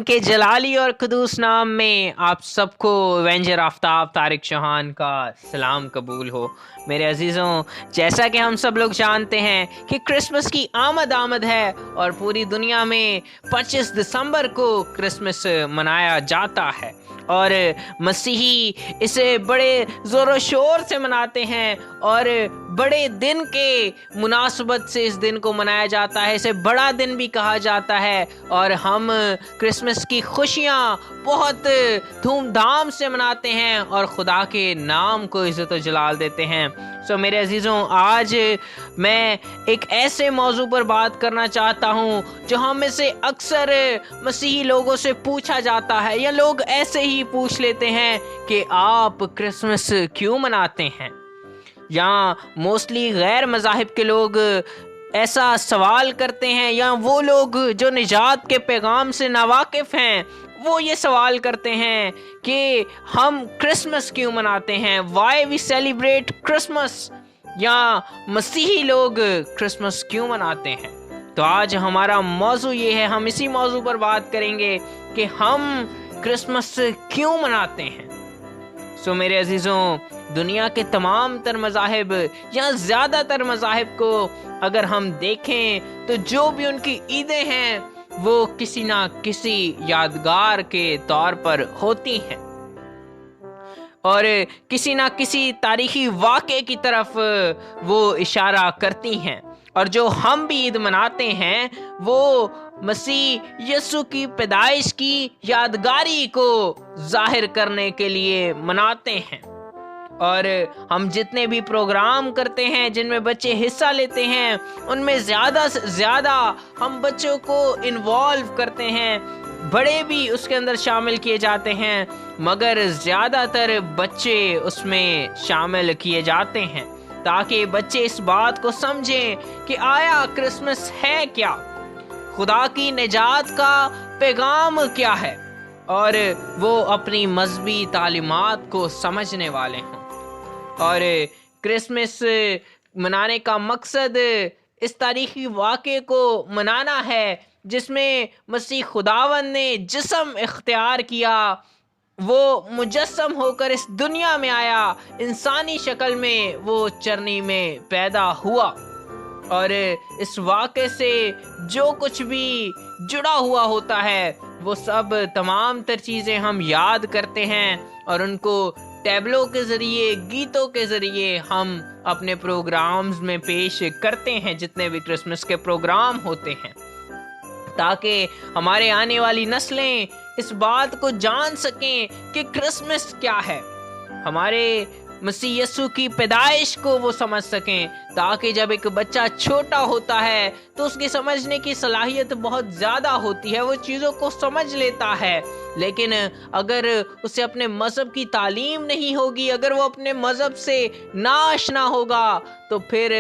کے جلالی اور قدوس نام میں آپ سب کو وینجر آفتاب طارق چوہان کا سلام قبول ہو۔ میرے عزیزوں، جیسا کہ ہم سب لوگ جانتے ہیں کہ کرسمس کی آمد ہے اور پوری دنیا میں 25 دسمبر کو کرسمس منایا جاتا ہے، اور مسیحی اسے بڑے زور و شور سے مناتے ہیں اور بڑے دن کے مناسبت سے اس دن کو منایا جاتا ہے۔ اسے بڑا دن بھی کہا جاتا ہے، اور ہم کرسمس کی خوشیاں بہت دھوم دھام سے مناتے ہیں اور خدا کے نام کو عزت و جلال دیتے ہیں۔ میرے عزیزوں، آج میں ایک ایسے موضوع پر بات کرنا چاہتا ہوں جو ہم میں سے اکثر مسیحی لوگوں سے پوچھا جاتا ہے، یا لوگ ایسے ہی پوچھ لیتے ہیں کہ آپ کرسمس کیوں مناتے ہیں؟ یا موسٹلی غیر مذاہب کے لوگ ایسا سوال کرتے ہیں، یا وہ لوگ جو نجات کے پیغام سے ناواقف ہیں وہ یہ سوال کرتے ہیں کہ ہم کرسمس کیوں مناتے ہیں، وائی وی سیلیبریٹ کرسمس، یا مسیحی لوگ کرسمس کیوں مناتے ہیں۔ تو آج ہمارا موضوع یہ ہے، ہم اسی موضوع پر بات کریں گے کہ ہم کرسمس کیوں مناتے ہیں۔ میرے عزیزوں، دنیا کے تمام تر مذاہب یا زیادہ تر مذاہب کو اگر ہم دیکھیں تو جو بھی ان کی عیدیں ہیں وہ کسی نہ کسی یادگار کے طور پر ہوتی ہیں اور کسی نہ کسی تاریخی واقعے کی طرف وہ اشارہ کرتی ہیں، اور جو ہم بھی عید مناتے ہیں وہ مسیح یسوع کی پیدائش کی یادگاری کو ظاہر کرنے کے لیے مناتے ہیں۔ اور ہم جتنے بھی پروگرام کرتے ہیں جن میں بچے حصہ لیتے ہیں، ان میں زیادہ سے زیادہ ہم بچوں کو انوالو کرتے ہیں، بڑے بھی اس کے اندر شامل کیے جاتے ہیں، مگر زیادہ تر بچے اس میں شامل کیے جاتے ہیں تاکہ بچے اس بات کو سمجھیں کہ آیا کرسمس ہے کیا، خدا کی نجات کا پیغام کیا ہے، اور وہ اپنی مذہبی تعلیمات کو سمجھنے والے ہیں۔ اور کرسمس منانے کا مقصد اس تاریخی واقعے کو منانا ہے جس میں مسیح خداوند نے جسم اختیار کیا، وہ مجسم ہو کر اس دنیا میں آیا، انسانی شکل میں وہ چرنی میں پیدا ہوا، اور اس واقعے سے جو کچھ بھی جڑا ہوا ہوتا ہے وہ سب تمام تر چیزیں ہم یاد کرتے ہیں، اور ان کو ٹیبلوں کے ذریعے، گیتوں کے ذریعے ہم اپنے پروگرامز میں پیش کرتے ہیں، جتنے بھی کرسمس کے پروگرام ہوتے ہیں، تاکہ ہمارے آنے والی نسلیں اس بات کو جان سکیں کہ کرسمس کیا ہے، ہمارے مسیح یسوع کی پیدائش کو وہ سمجھ سکیں، تاکہ جب ایک بچہ چھوٹا ہوتا ہے تو اس کی سمجھنے کی صلاحیت بہت زیادہ ہوتی ہے، وہ چیزوں کو سمجھ لیتا ہے، لیکن اگر اسے اپنے مذہب کی تعلیم نہیں ہوگی، اگر وہ اپنے مذہب سے ناآشنا ہوگا تو پھر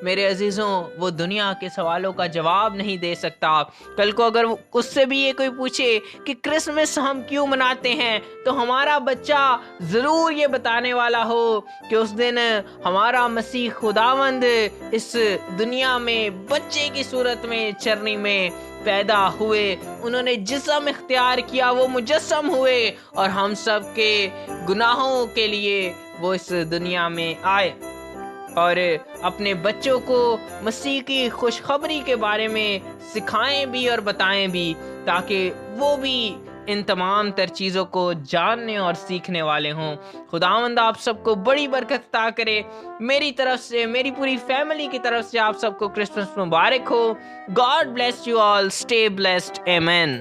میرے عزیزوں وہ دنیا کے سوالوں کا جواب نہیں دے سکتا۔ کل کو اگر اس سے بھی یہ کوئی پوچھے کہ کرسمس ہم کیوں مناتے ہیں تو ہمارا بچہ ضرور یہ بتانے والا ہو کہ اس دن ہمارا مسیح خداوند اس دنیا میں بچے کی صورت میں چرنی میں پیدا ہوئے، انہوں نے جسم اختیار کیا، وہ مجسم ہوئے، اور ہم سب کے گناہوں کے لیے وہ اس دنیا میں آئے، اور اپنے بچوں کو مسیح کی خوشخبری کے بارے میں سکھائیں بھی اور بتائیں بھی، تاکہ وہ بھی ان تمام تر چیزوں کو جاننے اور سیکھنے والے ہوں۔ خداوند آپ سب کو بڑی برکت عطا کرے۔ میری طرف سے، میری پوری فیملی کی طرف سے آپ سب کو Christmas Mubarak who. God bless you all. Stay blessed. Amen.